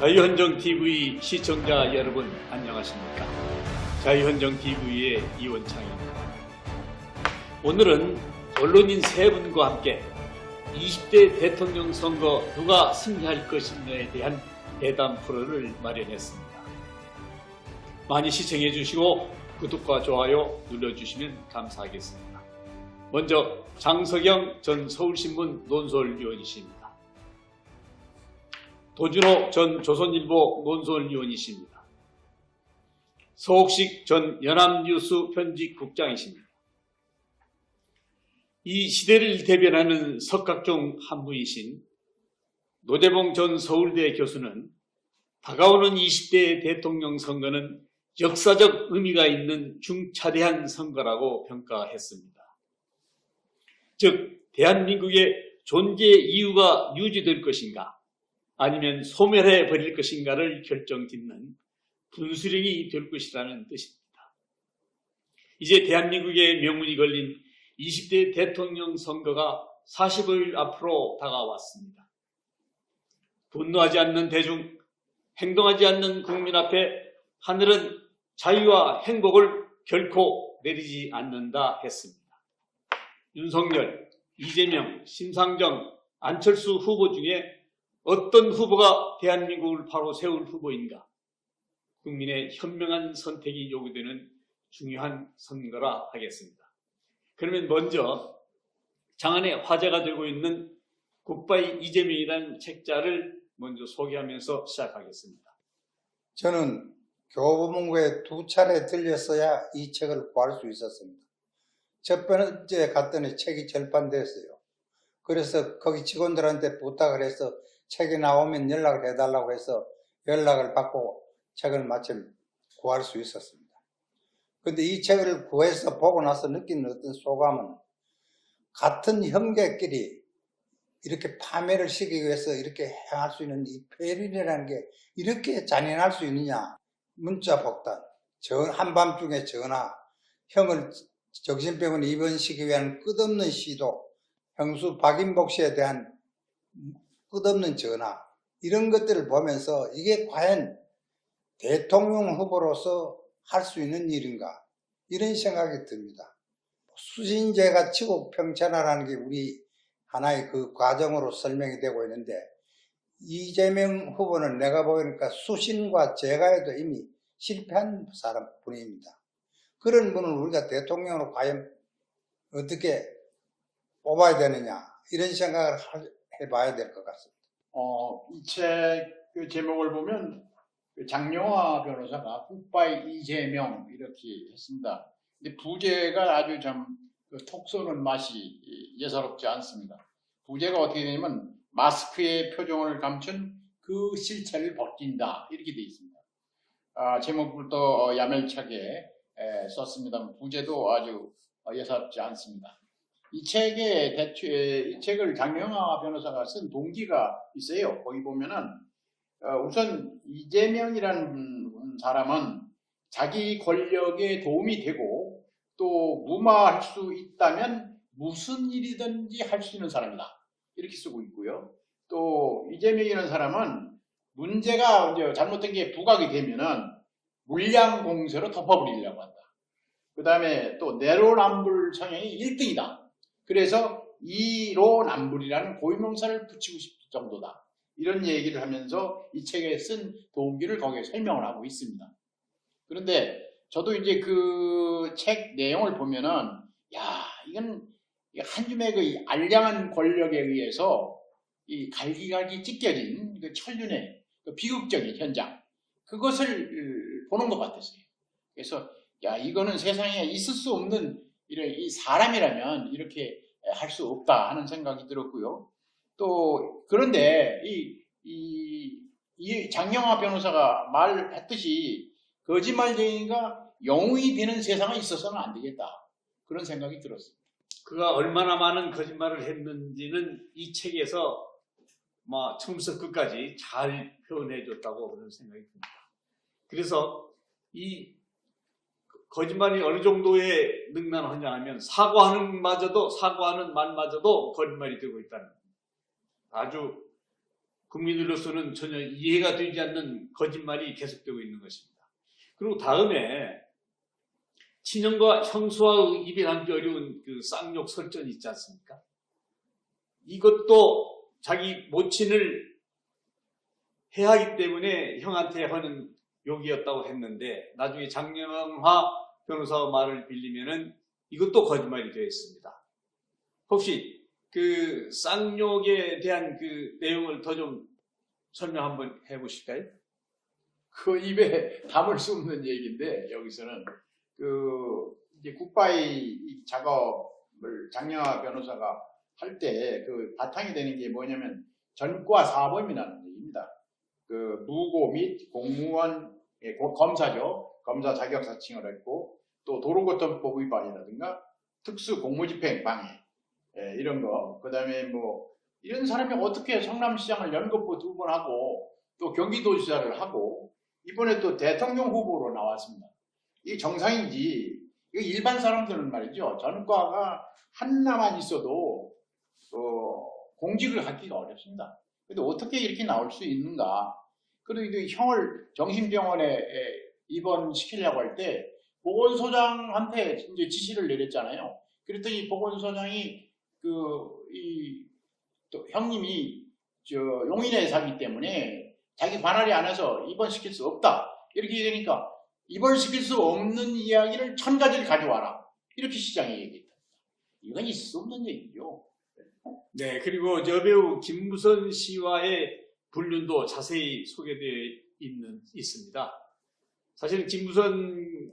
자유헌정TV 시청자 여러분 안녕하십니까? 자유헌정TV의 이원창입니다. 오늘은 언론인 세 분과 함께 20대 대통령 선거 누가 승리할 것인가에 대한 대담 프로를 마련했습니다. 많이 시청해 주시고 구독과 좋아요 눌러주시면 감사하겠습니다. 먼저 장석영 전 서울신문 논설위원이십니다. 도준호 전 조선일보 논설위원이십니다. 서옥식 전 연합뉴스 편집국장이십니다. 이 시대를 대변하는 석각 중 한 분이신 노재봉 전 서울대 교수는 다가오는 20대 대통령 선거는 역사적 의미가 있는 중차대한 선거라고 평가했습니다. 즉, 대한민국의 존재 이유가 유지될 것인가 아니면 소멸해 버릴 것인가를 결정짓는 분수령이 될 것이라는 뜻입니다. 이제 대한민국의 명운이 걸린 20대 대통령 선거가 45일 앞으로 다가왔습니다. 분노하지 않는 대중, 행동하지 않는 국민 앞에 하늘은 자유와 행복을 결코 내리지 않는다 했습니다. 윤석열, 이재명, 심상정, 안철수 후보 중에 어떤 후보가 대한민국을 바로 세울 후보인가? 국민의 현명한 선택이 요구되는 중요한 선거라 하겠습니다. 그러면 먼저 장안에 화제가 되고 있는 굿바이 이재명이라는 책자를 먼저 소개하면서 시작하겠습니다. 저는 교보문고에 2차례 들렸어야 이 책을 구할 수 있었습니다. 첫 번째 갔더니 책이 절판됐어요. 그래서 거기 직원들한테 부탁을 해서 책이 나오면 연락을 해달라고 해서 연락을 받고 책을 마침 구할 수 있었습니다. 근데 이 책을 구해서 보고 나서 느끼는 어떤 소감은 같은 형제끼리 이렇게 파멸을 시키기 위해서 이렇게 행할 수 있는 이 폐륜이라는 게 이렇게 잔인할 수 있느냐. 문자 폭탄, 한밤중에 전화, 형을 정신병원에 입원시키기 위한 끝없는 시도, 형수 박인복 씨에 대한 끝없는 전화, 이런 것들을 보면서 이게 과연 대통령 후보로서 할 수 있는 일인가, 이런 생각이 듭니다. 수신제가 치국평천하라는 게 우리 하나의 그 과정으로 설명이 되고 있는데, 이재명 후보는 내가 보니까 수신과 제가에도 이미 실패한 분입니다. 그런 분을 우리가 대통령으로 과연 어떻게 뽑아야 되느냐, 이런 생각을 해봐야 될 것 같습니다. 이 책 그 제목을 보면 장영화 변호사가 굿바이 이재명 이렇게 했습니다. 근데 부제가 아주 톡 쏘는 맛이 예사롭지 않습니다. 부제가 어떻게 되냐면 마스크의 표정을 감춘 그 실체를 벗긴다, 이렇게 되어 있습니다. 제목부터 야멸차게 썼습니다. 부제도 아주 예사롭지 않습니다. 이 책을 장영하 변호사가 쓴 동기가 있어요. 거기 보면은 우선 이재명이라는 사람은 자기 권력에 도움이 되고 또 무마할 수 있다면 무슨 일이든지 할 수 있는 사람이다, 이렇게 쓰고 있고요. 또 이재명이라는 사람은 문제가 이제 잘못된 게 부각이 되면은 물량공세로 덮어버리려고 한다. 그 다음에 또 내로남불 성향이 1등이다. 그래서 이로남불이라는 고유명사를 붙이고 싶을 정도다, 이런 얘기를 하면서 이 책에 쓴 동기를 거기에 설명을 하고 있습니다. 그런데 저도 이제 그 책 내용을 보면은, 이건 한 줌의 그 알량한 권력에 의해서 이 갈기갈기 찢겨진 그 천륜의 그 비극적인 현장, 그것을 보는 것 같았어요. 그래서 이거는 세상에 있을 수 없는 이 사람이라면 이렇게 할 수 없다 하는 생각이 들었고요. 또 그런데 이 장영하 변호사가 말했듯이 거짓말쟁이가 영웅이 되는 세상에 있어서는 안 되겠다, 그런 생각이 들었습니다. 그가 얼마나 많은 거짓말을 했는지는 이 책에서 처음부터 끝까지 잘 표현해 줬다고 그런 생각이 듭니다. 그래서 이 거짓말이 어느 정도의 능란하냐 하면 사과하는 말마저도 거짓말이 되고 있다는 겁니다. 아주 국민으로서는 전혀 이해가 되지 않는 거짓말이 계속되고 있는 것입니다. 그리고 다음에 친형과 형수와 입에 담기 어려운 그 쌍욕 설전이 있지 않습니까? 이것도 자기 모친을 해하기 때문에 형한테 하는 욕이었다고 했는데 나중에 장영화 변호사의 말을 빌리면은 이것도 거짓말이 되었습니다. 혹시 그 쌍욕에 대한 그 내용을 더 좀 설명 한번 해보실까요? 그 입에 담을 수 없는 얘기인데 여기서는 그 이제 굿바이 작업을 장영하 변호사가 할 때 그 바탕이 되는 게 뭐냐면 전과 사범이라는 얘기입니다. 그 무고 및 공무원 검사죠. 검사 자격 사칭을 했고 또 도로교통법 위반이라든가 특수 공무집행 방해 이런 거. 그다음에 뭐 이런 사람이 어떻게 성남시장을 연거푸 2번 하고 또 경기도지사를 하고 이번에 또 대통령 후보로 나왔습니다. 이게 정상인지 이거 일반 사람들은 말이죠. 전과가 하나만 있어도 공직을 하기가 어렵습니다. 근데 어떻게 이렇게 나올 수 있는가? 그리고 형을 정신병원에 입원시키려고 할 때 보건소장한테 이제 지시를 내렸잖아요. 그랬더니 보건소장이 또 형님이 용인에 살기 때문에 자기 관할이 안 해서 입원시킬 수 없다. 이렇게 얘기하니까 입원시킬 수 없는 이야기를 1000가지를 가져와라. 이렇게 시장이 얘기했다. 이건 있을 수 없는 얘기죠. 네, 그리고 여배우 김무선 씨와의 불륜도 자세히 소개되어 있습니다. 사실 김무선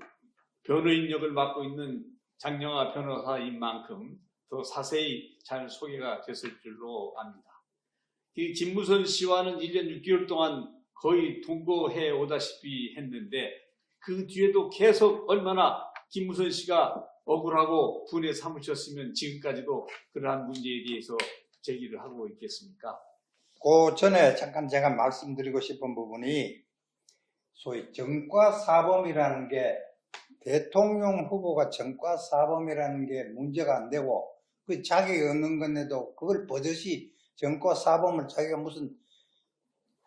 변호인 역을 맡고 있는 장영하 변호사인 만큼 더 자세히 잘 소개가 됐을 줄로 압니다. 이 김무선 씨와는 1년 6개월 동안 거의 동거해 오다시피 했는데 그 뒤에도 계속 얼마나 김무선 씨가 억울하고 분에 사무쳤으면 지금까지도 그러한 문제에 대해서 제기를 하고 있겠습니까? 그 전에 잠깐 제가 말씀드리고 싶은 부분이 소위 전과사범이라는 게 대통령 후보가 전과사범이라는 게 문제가 안 되고 그 자격이 없는 건데도 그걸 버젓이 전과사범을 자기가 무슨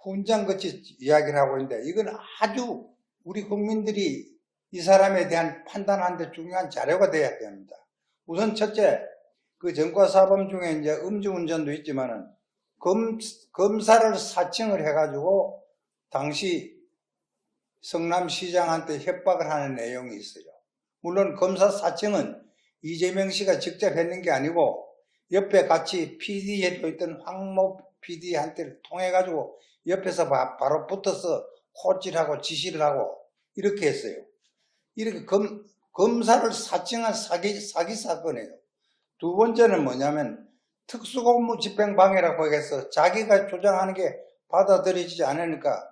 훈장같이 이야기를 하고 있는데 이건 아주 우리 국민들이 이 사람에 대한 판단하는데 중요한 자료가 돼야 됩니다. 우선 첫째, 그 전과사범 중에 이제 음주운전도 있지만은 검사를 사칭을 해가지고 당시 성남시장한테 협박을 하는 내용이 있어요. 물론 검사 사칭은 이재명 씨가 직접 했는 게 아니고 옆에 같이 PD에 있던 황모 PD한테 통해가지고 옆에서 바로 붙어서 호질하고 지시를 하고 이렇게 했어요. 이렇게 검사를 사칭한 사기 사건이에요. 두 번째는 뭐냐면 특수공무 집행방해라고 해서 자기가 주장하는 게 받아들이지 않으니까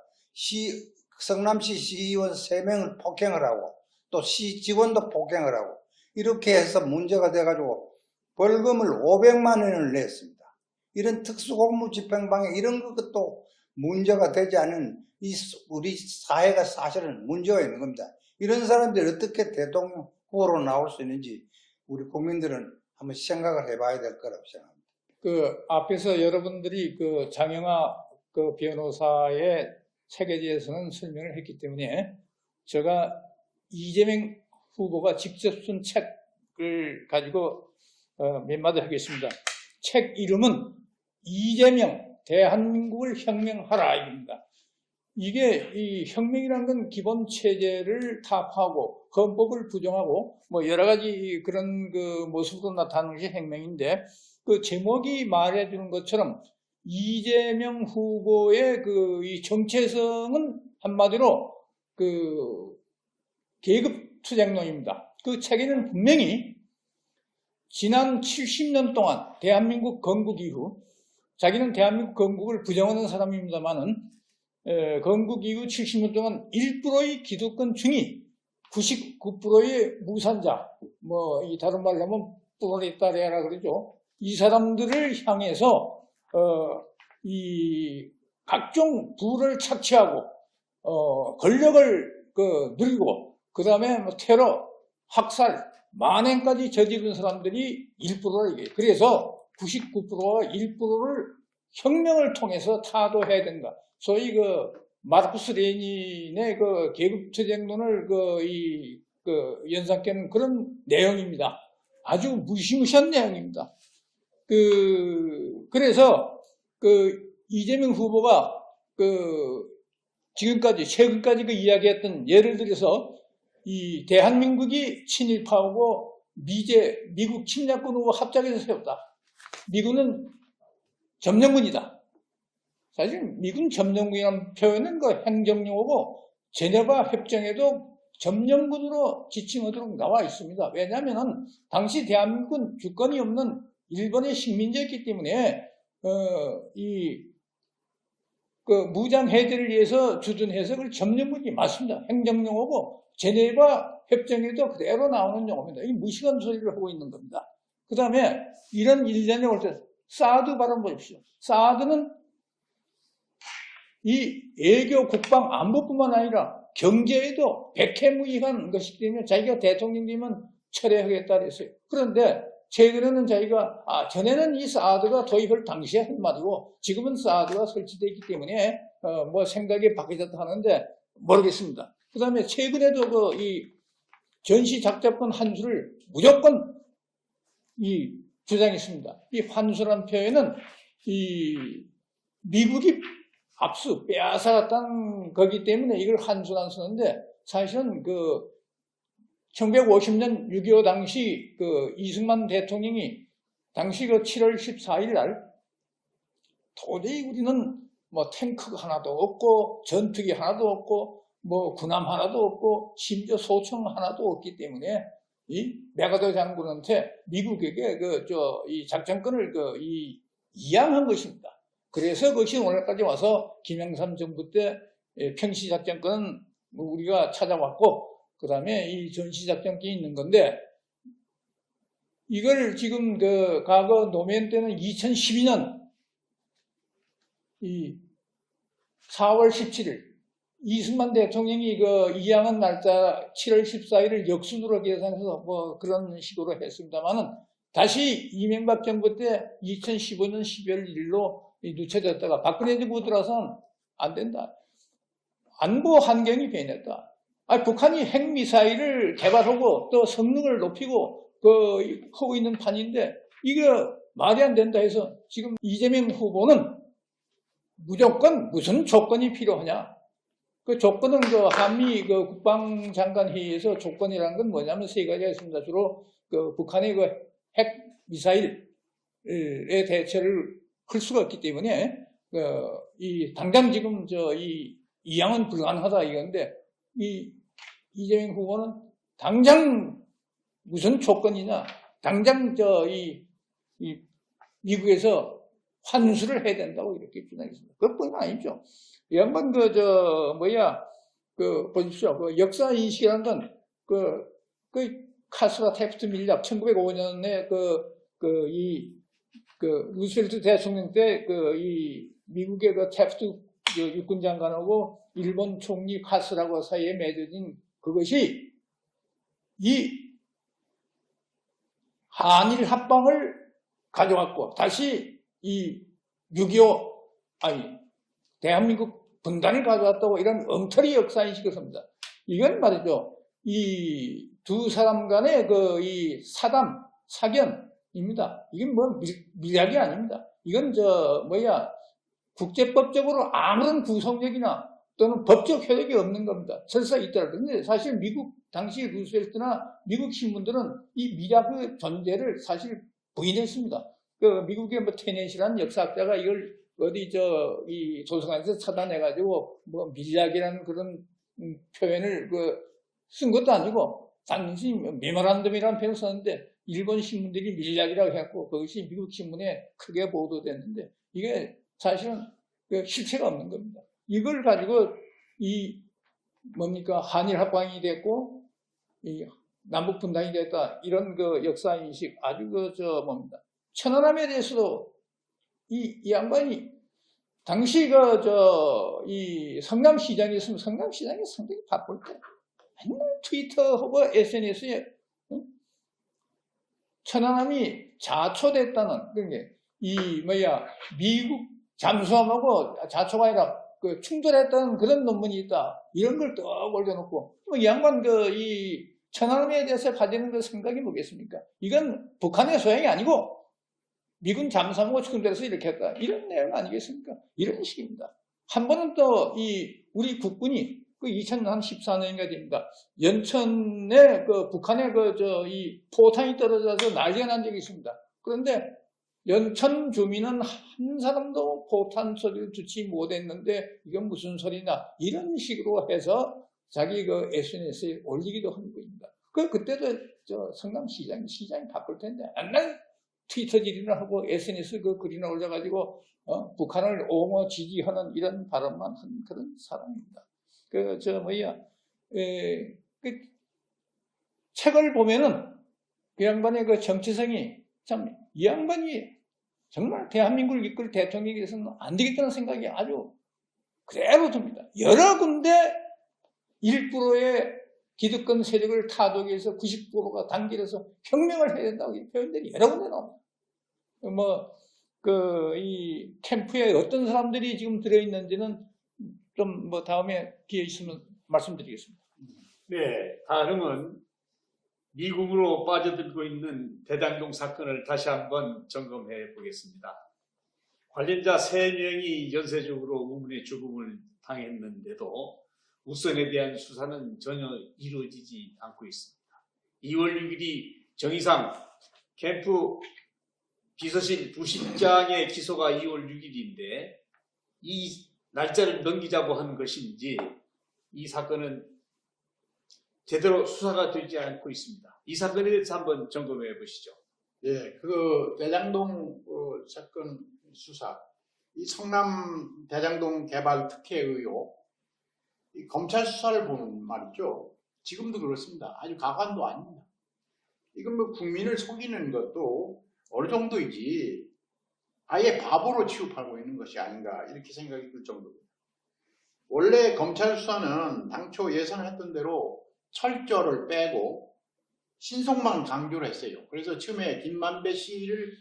성남시 시의원 3명을 폭행을 하고 또 시 직원도 폭행을 하고 이렇게 해서 문제가 돼가지고 벌금을 500만 원을 냈습니다. 이런 특수공무 집행방해 이런 것도 문제가 되지 않은 우리 사회가 사실은 문제가 있는 겁니다. 이런 사람들이 어떻게 대통령 후보로 나올 수 있는지 우리 국민들은 한번 생각을 해봐야 될 거라고 생각합니다. 그 앞에서 여러분들이 그 장영하 그 변호사의 책에 대해서는 설명을 했기 때문에 제가 이재명 후보가 직접 쓴 책을 가지고 몇 마디 하겠습니다. 책 이름은 이재명 대한민국을 혁명하라 입니다. 이게 이 혁명이라는 건 기본 체제를 타파하고 헌법을 부정하고 뭐 여러 가지 그런 그 모습으로 나타나는 것이 혁명인데 그 제목이 말해주는 것처럼 이재명 후보의 그 이 정체성은 한마디로 그 계급 투쟁론입니다. 그 책에는 분명히 지난 70년 동안 대한민국 건국 이후 자기는 대한민국 건국을 부정하는 사람입니다만은 건국 이후 70년 동안 1%의 기득권 중이 99%의 무산자, 뭐 이 다른 말로 하면 프롤레타리아라 그러죠. 이 사람들을 향해서 이 각종 부를 착취하고 권력을 누리고 그 다음에 뭐 테러, 학살, 만행까지 저지른 사람들이 1%라 이게. 그래서 99%와 1%를 혁명을 통해서 타도해야 된다. 소위 그 마르쿠스 레닌의 그 계급투쟁론을 연상케는 그런 내용입니다. 아주 무시무시한 내용입니다. 그래서 이재명 후보가 최근까지 이야기했던 예를 들어서 이 대한민국이 친일파하고 미국 침략군하고 합작해서 세웠다. 미군은 점령군이다. 사실 미군 점령군이라는 표현은 행정용어고 제네바 협정에도 점령군으로 지칭하도록 나와 있습니다. 왜냐하면 당시 대한민국은 주권이 없는 일본의 식민지였기 때문에 무장 해제를 위해서 주둔해서 그걸 점령군이 맞습니다. 행정용어고 제네바 협정에도 그대로 나오는 용어입니다. 이 무식한 소리를 하고 있는 겁니다. 그 다음에 이런 일전에 올 때 사드 발언 보십시오. 사드는 이 외교, 국방, 안보뿐만 아니라 경제에도 백해무익한 것이기 때문에 자기가 대통령 되면 철회하겠다 그랬어요. 그런데 최근에는 자기가 전에는 이 사드가 도입을 당시에 한 말이고 지금은 사드가 설치되어 있기 때문에 생각이 바뀌었다 하는데 모르겠습니다. 그 다음에 최근에도 이 전시작전권 환수를 무조건 주장했습니다. 이 환수란 표현은 미국이 압수, 빼앗아갔다는 거기 때문에 이걸 환수란 쓰는데 사실은 1950년 6.25 당시 이승만 대통령이 당시 7월 14일 날 도저히 우리는 탱크가 하나도 없고 전투기 하나도 없고 군함 하나도 없고 심지어 소총 하나도 없기 때문에 이 메가더 장군한테 미국에게 이 작전권을 이양한 것입니다. 그래서 그것이 오늘까지 와서 김영삼 정부 때 평시 작전권은 우리가 찾아왔고 그 다음에 이 전시 작전권이 있는 건데 이걸 지금 과거 노무현 때는 2012년 4월 17일 이승만 대통령이 이양한 날짜 7월 14일을 역순으로 계산해서 그런 식으로 했습니다만은 다시 이명박 정부 때 2015년 12월 1일로 늦춰졌다가 박근혜 정부 들어서는 안 된다. 안보 환경이 변했다. 북한이 핵미사일을 개발하고 또 성능을 높이고 하고 있는 판인데 이거 말이 안 된다 해서 지금 이재명 후보는 무조건 무슨 조건이 필요하냐. 그 조건은 한미 국방장관 회의에서 조건이라는 건 뭐냐면 세 가지가 있습니다. 주로 북한의 핵 미사일에 대처를 할 수가 없기 때문에 당장 지금 이양은 불가능하다 이건데 이재명 후보는 당장 무슨 조건이냐? 당장 미국에서 환수를 해야 된다고 이렇게 주장했습니다. 그것뿐만 아니죠. 이 양반 보십시오. 역사 인식이라는 건 카스라 테프트 밀약 1905년에 루스벨트 대통령 때 미국의 테프트 육군 장관하고 일본 총리 카스라고 사이에 맺어진 그것이 이 한일 합방을 가져왔고 다시 이 6.25 대한민국 분단을 가져왔다고 이런 엉터리 역사인식을 합니다. 이건 말이죠. 이 두 사람 간의 이 사견입니다. 이건 밀약이 아닙니다. 이건 국제법적으로 아무런 구속력이나 또는 법적 효력이 없는 겁니다. 설사 있더라도. 그런데 사실 당시 루스벨트나 미국 신문들은 이 밀약의 존재를 사실 부인했습니다. 미국의 테넷이라는 역사학자가 이걸 이 도서관에서 찾아내가지고 밀약이라는 그런 표현을 쓴 것도 아니고 단지 메모란덤이라는 표현을 썼는데 일본 신문들이 밀약이라고 했고 그것이 미국 신문에 크게 보도됐는데 이게 사실은 실체가 없는 겁니다. 이걸 가지고 한일 합방이 됐고 남북 분단이 됐다 이런 역사 인식 아주 천안함에 대해서도 이 양반이 당시 이 성남시장이 있으면 성남시장이 상당히 바쁠 때 맨날 트위터하고 SNS에 천안함이 자초됐다는 그런 게 미국 잠수함하고 자초가 아니라 그 충돌했다는 그런 논문이 있다. 이런 걸 떡 올려놓고 뭐 이 양반 이 천안함에 대해서 가지는 그 생각이 뭐겠습니까? 이건 북한의 소행이 아니고 미군 잠수함하고 충돌해서 이렇게 했다. 이런 내용 아니겠습니까? 이런 식입니다. 한 번은 또 우리 국군이 그 2014년인가 됩니다. 연천에 그 북한의 이 포탄이 떨어져서 난리가 난 적이 있습니다. 그런데 연천 주민은 한 사람도 포탄 소리를 듣지 못했는데 이건 무슨 소리냐 이런 식으로 해서 자기 그 SNS에 올리기도 한 겁니다. 그때도 성남시장이 바쁠 텐데 맨날 트위터질이나 하고 SNS 그 글이나 올려가지고 북한을 옹호 지지하는 이런 발언만 한 그런 사람입니다. 책을 보면은 그 양반의 그 정치성이 참 이 양반이 정말 대한민국을 이끌 대통령이 돼서는 안 되겠다는 생각이 아주 그대로 듭니다. 여러 군데 1%의 기득권 세력을 타도하기 위해서 90%가 단결해서 혁명을 해야 된다고 이 표현들이 여러 군데 나옵니다. 이 캠프에 어떤 사람들이 지금 들어있는지는 좀 다음에 기회 있으면 말씀드리겠습니다. 네, 다음은 미국으로 빠져들고 있는 대장동 사건을 다시 한번 점검해 보겠습니다. 관련자 3명이 연쇄적으로 우문의 죽음을 당했는데도 우선에 대한 수사는 전혀 이루어지지 않고 있습니다. 2월 6일이 정의상 캠프 비서실 부실장의 기소가 2월 6일인데 이 날짜를 넘기자고 하는 것인지 이 사건은 제대로 수사가 되지 않고 있습니다. 이 사건에 대해서 한번 점검해 보시죠. 예, 그 대장동 사건 수사, 이 성남 대장동 개발 특혜 의혹, 이 검찰 수사를 보면 말이죠. 지금도 그렇습니다. 아주 가관도 아닙니다. 이건 뭐 국민을 속이는 것도 어느 정도이지 아예 바보로 취급하고 있는 것이 아닌가 이렇게 생각이 들 정도입니다. 원래 검찰 수사는 당초 예상했던 대로 철저를 빼고 신속만 강조를 했어요. 그래서 처음에 김만배 씨를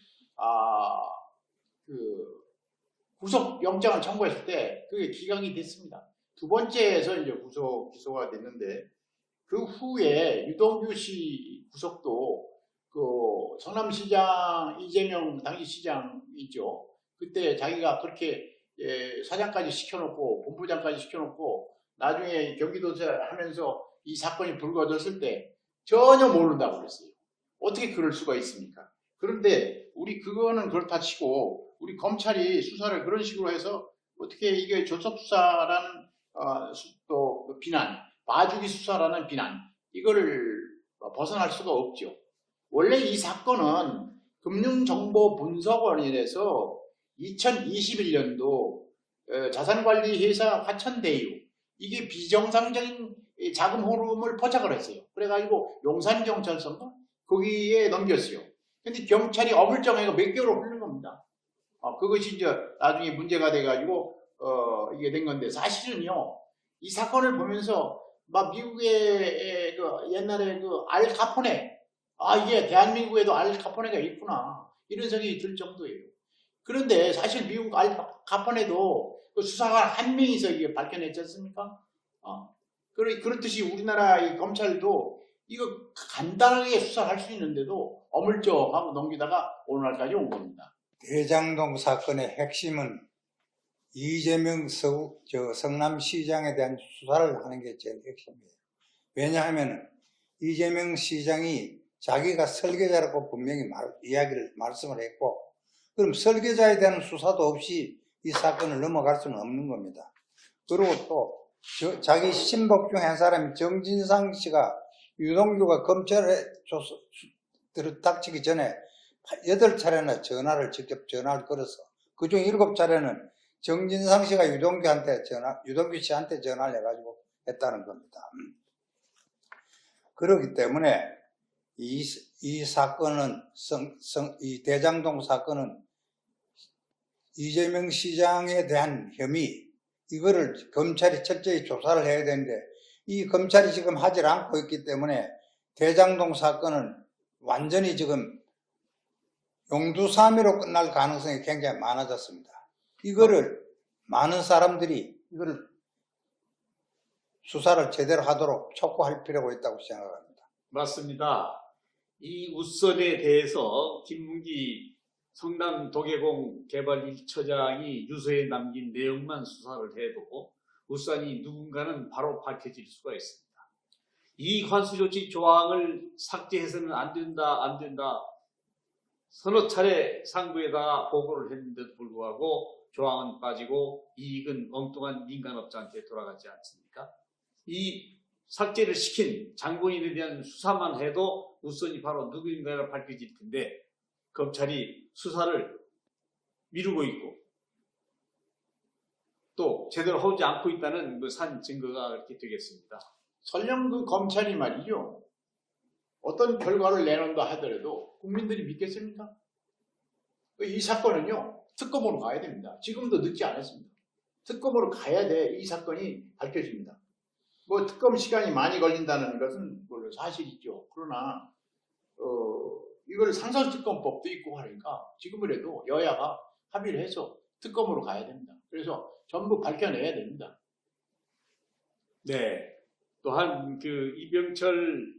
구속영장을 청구했을 때 그게 기각이 됐습니다. 두 번째에서 이제 기소가 됐는데 그 후에 유동규 씨 구속도 그 성남시장 이재명 당시 시장이죠. 그때 자기가 그렇게 사장까지 시켜놓고 본부장까지 시켜놓고 나중에 경기도지사 하면서 이 사건이 불거졌을 때 전혀 모른다고 그랬어요. 어떻게 그럴 수가 있습니까? 그런데 그거는 그렇다 치고 우리 검찰이 수사를 그런 식으로 해서 어떻게 이게 조속 수사라는 또 비난, 봐주기 수사라는 비난 이거를 벗어날 수가 없죠. 원래 이 사건은 금융정보분석원에서 2021년도 자산관리회사 화천대유 이게 비정상적인 자금 흐름을 포착을 했어요. 그래가지고 용산경찰서인가 거기에 넘겼어요. 근데 경찰이 어물쩡해가 몇 개월을 흘린 겁니다. 그것이 이제 나중에 문제가 돼가지고 이게 된 건데 사실은요 이 사건을 보면서 막 미국의 옛날에 알 카포네 이게 대한민국에도 알 카포네가 있구나 이런 생각이 들 정도예요. 그런데 사실 미국 알 카포네도 수사관 한 명이서 이게 밝혀냈지 않습니까? 그렇듯이 우리나라 이 검찰도 이거 간단하게 수사할 수 있는데도 어물쩍하고 넘기다가 오늘날까지 온 겁니다. 대장동 사건의 핵심은 이재명 성남시장에 대한 수사를 하는 게 제일 핵심이에요. 왜냐하면 이재명 시장이 자기가 설계자라고 분명히 말씀을 했고 그럼 설계자에 대한 수사도 없이 이 사건을 넘어갈 수는 없는 겁니다. 그리고 또 자기 신복 중에 한 사람이 정진상 씨가 유동규가 검찰에 닥치기 전에 8차례나 직접 전화를 걸어서 그중 7차례는 정진상 씨가 유동규 씨한테 전화를 해가지고 했다는 겁니다. 그렇기 때문에 이 사건은 이 대장동 사건은 이재명 시장에 대한 혐의 이거를 검찰이 철저히 조사를 해야 되는데 이 검찰이 지금 하질 않고 있기 때문에 대장동 사건은 완전히 지금 용두사미로 끝날 가능성이 굉장히 많아졌습니다. 이거를 많은 사람들이 이걸 수사를 제대로 하도록 촉구할 필요가 있다고 생각합니다. 맞습니다. 이 우선에 대해서 김문기 성남 도계공 개발 1처장이 유서에 남긴 내용만 수사를 해도 우선이 누군가는 바로 밝혀질 수가 있습니다. 이 환수조치 조항을 삭제해서는 안 된다 서너 차례 상부에다가 보고를 했는데도 불구하고 조항은 빠지고 이익은 엉뚱한 민간업자한테 돌아가지 않습니까? 이 삭제를 시킨 장본인에 대한 수사만 해도 우선이 바로 누구인가가 밝혀질 텐데 검찰이 수사를 미루고 있고 또 제대로 하지 않고 있다는 그 산 증거가 이렇게 되겠습니다. 설령 그 검찰이 말이죠. 어떤 결과를 내놓는다 하더라도 국민들이 믿겠습니까? 이 사건은요. 특검으로 가야 됩니다. 지금도 늦지 않았습니다. 특검으로 가야 돼. 이 사건이 밝혀집니다. 뭐 특검 시간이 많이 걸린다는 것은 물론 사실이죠. 그러나 이걸 상설특검법도 있고 하니까 지금이라도 여야가 합의를 해서 특검으로 가야 됩니다. 그래서 전부 밝혀내야 됩니다. 네. 또한 그 이병철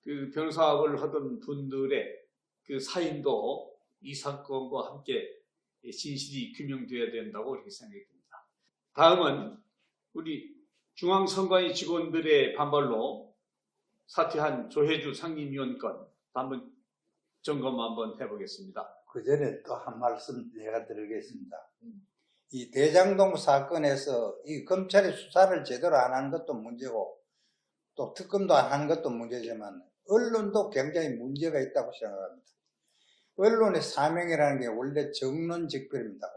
그 변호사업을 하던 분들의 그 사인도 이 사건과 함께 진실이 규명돼야 된다고 이렇게 생각이 듭니다. 다음은 우리 중앙선관위 직원들의 반발로 사퇴한 조혜주 상임위원 건 한번 점검 한번 해보겠습니다. 그 전에 또 한 말씀 내가 드리겠습니다. 이 대장동 사건에서 이 검찰이 수사를 제대로 안 하는 것도 문제고 또 특검도 안 하는 것도 문제지만 언론도 굉장히 문제가 있다고 생각합니다. 언론의 사명이라는 게 원래 정론직필입니다.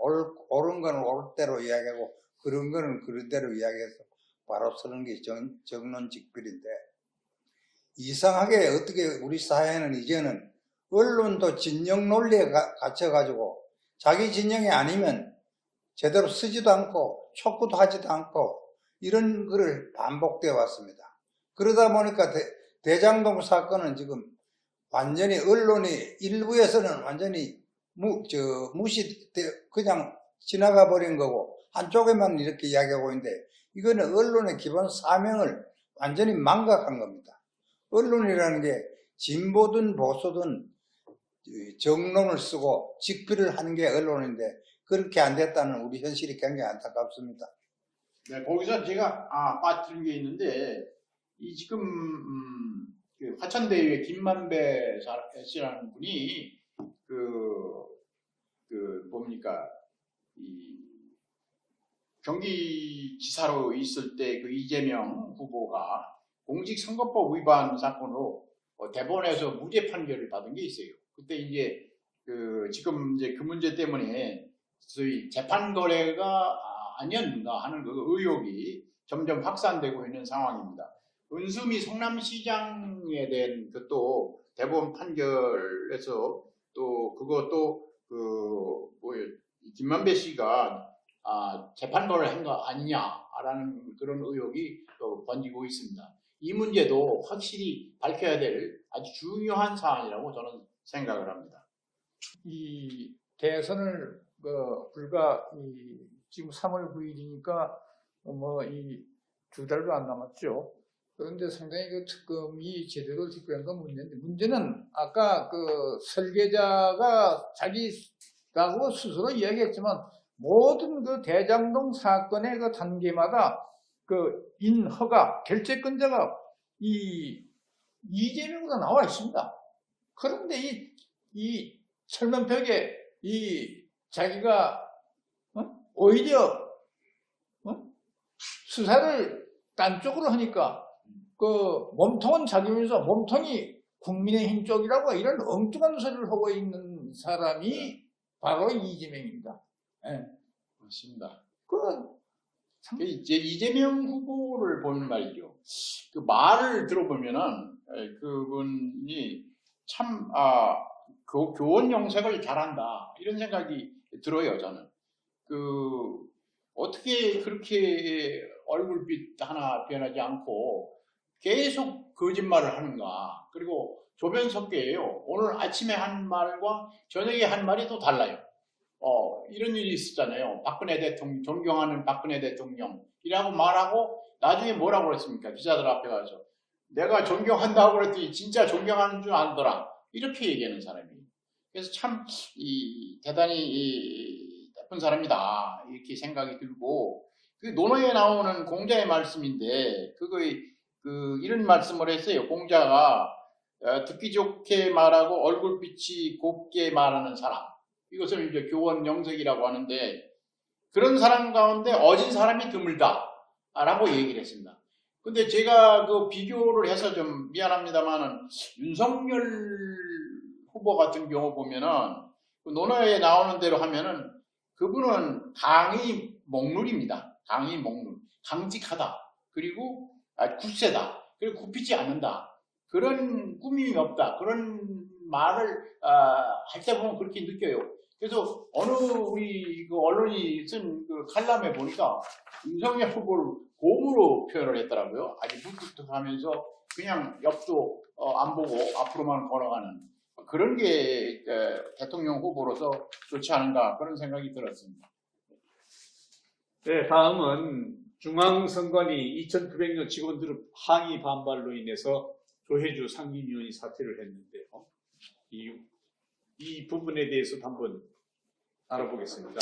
옳은 건 옳은 대로 이야기하고 그런 거는 그런 대로 이야기해서 바로 서는 게 정론직필인데 이상하게 어떻게 우리 사회는 이제는 언론도 진영 논리에 갇혀가지고 자기 진영이 아니면 제대로 쓰지도 않고 촉구도 하지도 않고 이런 거를 반복되어 왔습니다. 그러다 보니까 대장동 사건은 지금 완전히 언론이 일부에서는 완전히 그냥 지나가 버린 거고 한쪽에만 이렇게 이야기하고 있는데 이거는 언론의 기본 사명을 완전히 망각한 겁니다. 언론이라는 게 진보든 보수든 정론을 쓰고 직필을 하는 게 언론인데 그렇게 안 됐다는 우리 현실이 굉장히 안타깝습니다. 네, 거기서 제가 빠뜨린 게 있는데 이 지금 그 화천대유의 김만배 씨라는 분이 뭡니까 이 경기지사로 있을 때 그 이재명 후보가 공직선거법 위반 사건으로 대법원에서 무죄 판결을 받은 게 있어요. 그때 이제 지금 이제 그 문제 때문에 소위 재판 거래가 아니었는가 하는 그 의혹이 점점 확산되고 있는 상황입니다. 은수미 성남시장에 대한 또 대법원 판결에서 또 그것도 김만배 씨가 재판 거래를 한 거 아니냐라는 그런 의혹이 또 번지고 있습니다. 이 문제도 확실히 밝혀야 될 아주 중요한 사안이라고 저는 생각을 합니다. 이 대선을 불과 지금 3월 9일이니까 뭐 이 2달도 안 남았죠. 그런데 상당히 그 특검이 제대로 집행한 건 문제인데 문제는 아까 그 설계자가 자기라고 스스로 이야기했지만 모든 그 대장동 사건의 그 단계마다 그 인허가 결재권자가 이재명으로 나와 있습니다. 그런데 이 철문벽에 자기가 오히려 수사를 딴 쪽으로 하니까 그 몸통은 자기면서 몸통이 국민의힘 쪽이라고 이런 엉뚱한 소리를 하고 있는 사람이 바로 이재명입니다. 네. 맞습니다. 이제 이재명 후보를 보면 말이죠. 그 말을 들어보면은 그분이 참 교원 영색을 잘한다 이런 생각이 들어요. 저는 어떻게 그렇게 얼굴빛 하나 변하지 않고 계속 거짓말을 하는가. 그리고 조변석계예요. 오늘 아침에 한 말과 저녁에 한 말이 또 달라요. 이런 일이 있었잖아요. 박근혜 대통령, 존경하는 박근혜 대통령이라고 말하고 나중에 뭐라고 그랬습니까? 기자들 앞에 가서 내가 존경한다고 그랬더니 진짜 존경하는 줄 알더라. 이렇게 얘기하는 사람이에요. 그래서 참 대단히 나쁜 사람이다 이렇게 생각이 들고 그 논어에 나오는 공자의 말씀인데 이런 말씀을 했어요. 공자가 듣기 좋게 말하고 얼굴빛이 곱게 말하는 사람. 이것을 이제 교원 영석이라고 하는데 그런 사람 가운데 어진 사람이 드물다라고 얘기를 했습니다. 근데 제가 그 비교를 해서 좀 미안합니다만은 윤석열 후보 같은 경우 보면은 그 논어에 나오는 대로 하면은 그분은 강의 목룰입니다. 강의 목룰. 강직하다. 그리고 굳세다. 그리고 굽히지 않는다. 그런 꾸밈이 없다. 그런 말을 할 때 보면 그렇게 느껴요. 그래서 어느 우리 그 언론이 쓴 그 칼럼에 보니까 윤석열 후보를 곰으로 표현을 했더라고요. 아주 무뚝뚝하면서 그냥 옆도 안 보고 앞으로만 걸어가는 그런 게 대통령 후보로서 좋지 않은가 그런 생각이 들었습니다. 네, 다음은 중앙선관위 2900여 직원들의 항의 반발로 인해서 조혜주 상임위원이 사퇴를 했는데요. 이 부분에 대해서도 한번 알아보겠습니다.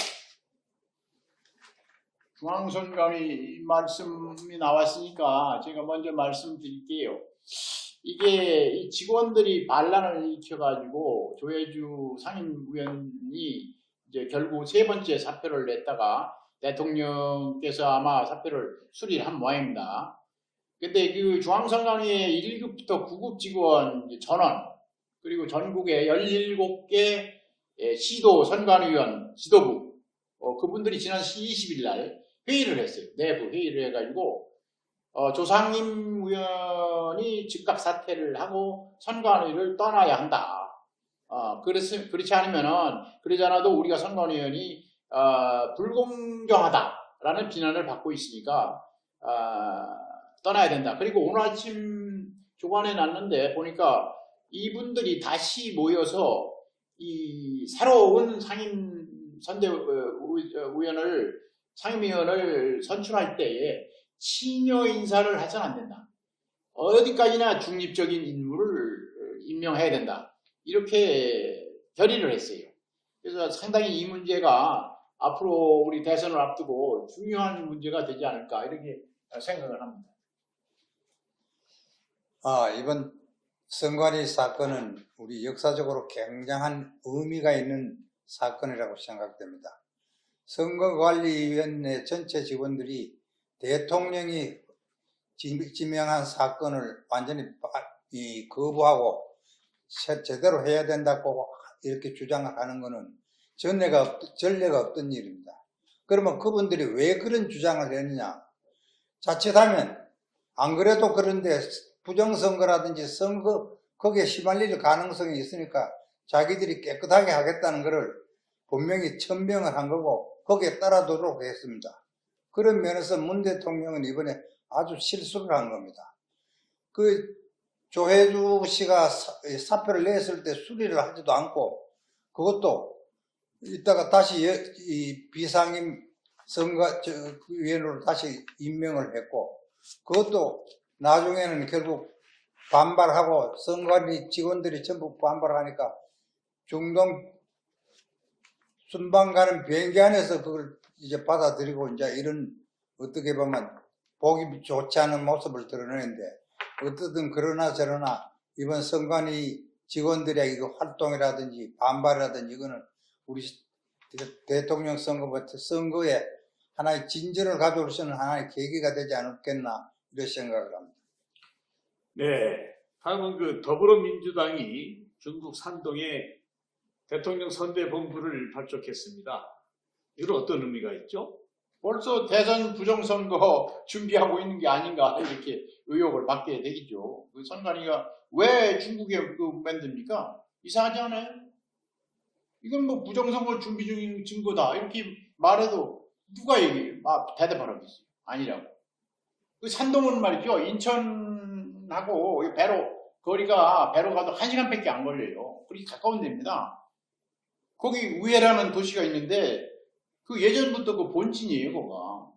중앙선관위 말씀이 나왔으니까 제가 먼저 말씀드릴게요. 이게 이 직원들이 반란을 일으켜가지고 조혜주 상임위원이 이제 결국 세 번째 사표를 냈다가 대통령께서 아마 사표를 수리를 한 모양입니다. 근데 그 중앙선관위의 1급부터 9급 직원 전원 그리고 전국의 17개 시도 선관위원 지도부 그분들이 지난 20일 날 회의를 했어요. 내부 회의를 해가지고 조상임 의원이 즉각 사퇴를 하고 선관위를 떠나야 한다. 그렇지 않으면은 그러지 않아도 우리가 선관위원이 불공정하다라는 비난을 받고 있으니까 떠나야 된다. 그리고 오늘 아침 조간에 났는데 보니까 이분들이 다시 모여서 이 새로운 상임위원을 선출할 때에 친여 인사를 해서는 안 된다. 어디까지나 중립적인 인물을 임명해야 된다. 이렇게 결의를 했어요. 그래서 상당히 이 문제가 앞으로 우리 대선을 앞두고 중요한 문제가 되지 않을까 이렇게 생각을 합니다. 이번 선관위 사건은 우리 역사적으로 굉장한 의미가 있는 사건이라고 생각됩니다. 선거관리위원회 전체 직원들이 대통령이 지명한 사건을 완전히 거부하고 제대로 해야 된다고 이렇게 주장하는 것은 전례가 없던 일입니다. 그러면 그분들이 왜 그런 주장을 했느냐? 자칫하면 안 그래도 그런데 부정선거라든지 선거 거기에 휘말릴 가능성이 있으니까 자기들이 깨끗하게 하겠다는 것을 분명히 천명을 한 거고 거기에 따라도록 했습니다. 그런 면에서 문 대통령은 이번에 아주 실수를 한 겁니다. 그 조혜주 씨가 사표를 냈을 때 수리를 하지도 않고 그것도 이따가 다시 이 비상임 선거위원으로 다시 임명을 했고 그것도 나중에는 결국 반발하고 선관위 직원들이 전부 반발하니까 중동 순방 가는 비행기 안에서 그걸 이제 받아들이고 이제 이런 어떻게 보면 보기 좋지 않은 모습을 드러내는데 어떻든 그러나 저러나 이번 선관위 직원들의 이거 활동이라든지 반발이라든지 이거는 우리 대통령 선거부터 선거에 하나의 진전을 가져올 수 있는 하나의 계기가 되지 않겠나 이런 생각을 합니다. 네, 다음은 그 더불어민주당이 중국 산동에 대통령 선대본부를 발족했습니다. 이건 어떤 의미가 있죠? 벌써 대선 부정선거 준비하고 있는 게 아닌가 이렇게 의혹을 받게 되겠죠. 그 선관위가 왜 중국에 만듭니까? 이상하지 않아요? 이건 뭐 부정선거 준비 중인 증거다 이렇게 말해도 누가 대답하라겠어요? 아니라고. 그 산동은 말이죠. 인천하고 배로 가도 1시간밖에 안 걸려요. 그렇게 가까운 데입니다. 거기 우해라는 도시가 있는데 그 예전부터 그 본진이에요, 거가.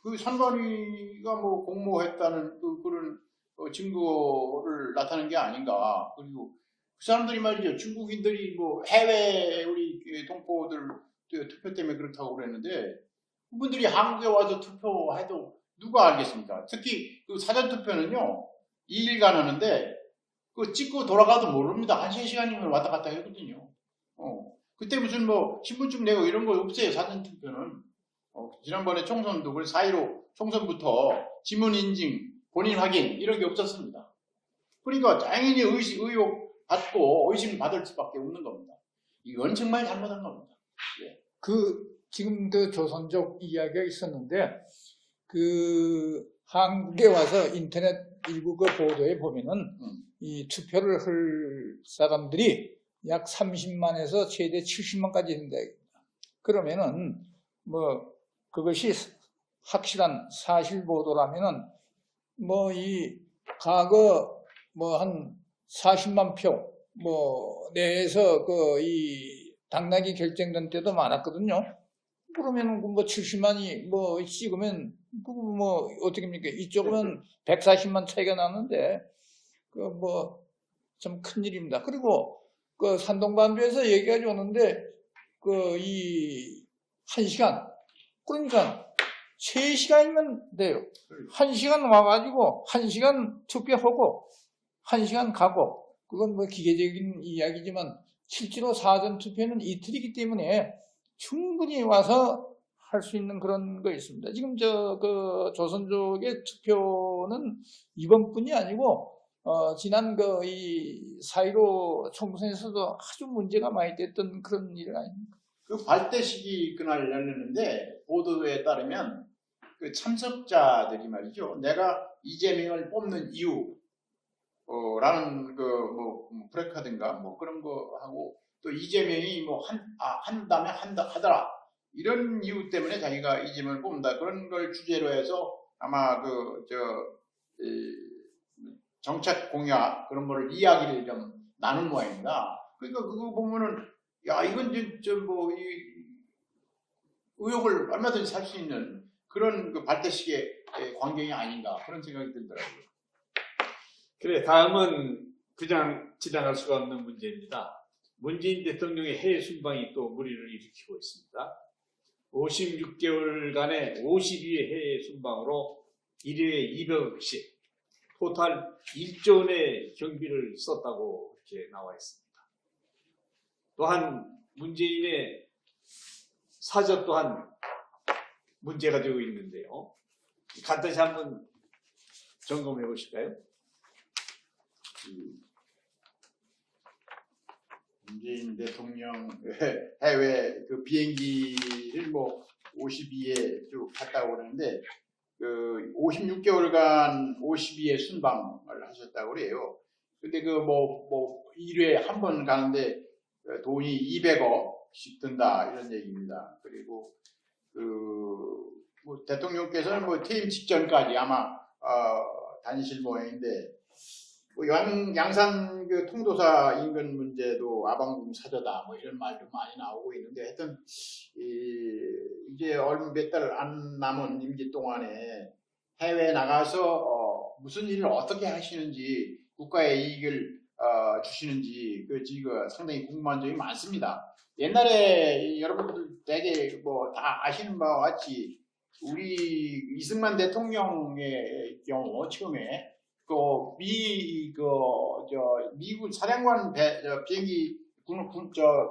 그 선관위가 뭐 공모했다는 그런 증거를 나타낸 게 아닌가. 그리고 그 사람들이 말이죠. 중국인들이 뭐 해외 우리 동포들 투표 때문에 그렇다고 그랬는데 그분들이 한국에 와서 투표해도 누가 알겠습니까? 특히 그 사전 투표는요 2일간 하는데 그 찍고 돌아가도 모릅니다. 한 3시간이면 왔다 갔다 하거든요. 그때 무슨 뭐 신분증 내고 이런 거 없어요. 사전 투표는. 지난번에 총선도 그 4.15 총선부터 지문 인증, 본인 확인 이런 게 없었습니다. 그러니까 당연히 의혹 받고 의심 받을 수밖에 없는 겁니다. 이건 정말 잘못한 겁니다. 예. 지금 그 조선족 이야기가 있었는데 한국에 와서 인터넷 일부 그 보도에 보면은 이 투표를 할 사람들이 약 30만에서 최대 70만까지 된다. 그러면은 뭐 그것이 확실한 사실 보도라면은 뭐 이 과거 뭐 한 40만 표 뭐 내에서 이 당락이 결정된 때도 많았거든요. 그러면은 뭐 70만이 뭐 찍으면 뭐 어떻게입니까? 이쪽은 140만 차이가 나는데 그 뭐 좀 큰일입니다. 그리고 그 산동반도에서 얘기가 오는데 그 이 1시간 그러니까 3시간이면 돼요. 1시간 와가지고 1시간 투표하고 1시간 가고 그건 뭐 기계적인 이야기지만 실제로 사전 투표는 이틀이기 때문에 충분히 와서 할 수 있는 그런 거 있습니다. 지금 그 조선족의 투표는 이번뿐이 아니고 지난 이 4.15 총선에서도 아주 문제가 많이 됐던 그런 일 아닙니까? 그 발대식이 그날 열렸는데 보도에 따르면 그 참석자들이 말이죠. 내가 이재명을 뽑는 이유 라는 뭐 프레카든가 뭐 그런 거 하고 또 이재명이 뭐 한다면 하더라 이런 이유 때문에 자기가 이재명을 뽑는다 그런 걸 주제로 해서 아마 정책 공약 그런 거를 이야기를 좀 나눈 모양입니다. 그러니까 그거 보면은 야 이건 이 의혹을 얼마든지 살 수 있는 그런 그 발대식의 광경이 아닌가 그런 생각이 들더라고요. 그래, 다음은 그냥 지나갈 수가 없는 문제입니다. 문재인 대통령의 해외 순방이 또 물의를 일으키고 있습니다. 56개월간의 52회 해외 순방으로 1회에 200억씩 토탈 1조 원의 경비를 썼다고 이렇게 나와 있습니다. 또한 문재인의 사저 또한 문제가 되고 있는데요. 간단히 한번 점검해 보실까요? 문재인 대통령 해외 그 비행기를 뭐 52회 쭉 갔다고 그러는데 그 56개월간 52회 순방을 하셨다고 그래요. 근데 그 뭐 1회에 한 번 가는데 돈이 200억씩 든다 이런 얘기입니다. 그리고 뭐 대통령께서는 뭐 퇴임 직전까지 아마 다니실 모양인데 뭐 양산 그 통도사 인근 문제도 아방궁 사저다 뭐 이런 말도 많이 나오고 있는데 하여튼 이제 얼마 몇 달 안 남은 임기 동안에 해외에 나가서 무슨 일을 어떻게 하시는지 국가에 이익을 주시는지 그 상당히 궁금한 점이 많습니다. 옛날에 여러분들 되게 뭐 다 아시는 바와 같이 우리 이승만 대통령의 경우 처음에 미국 사령관 비행기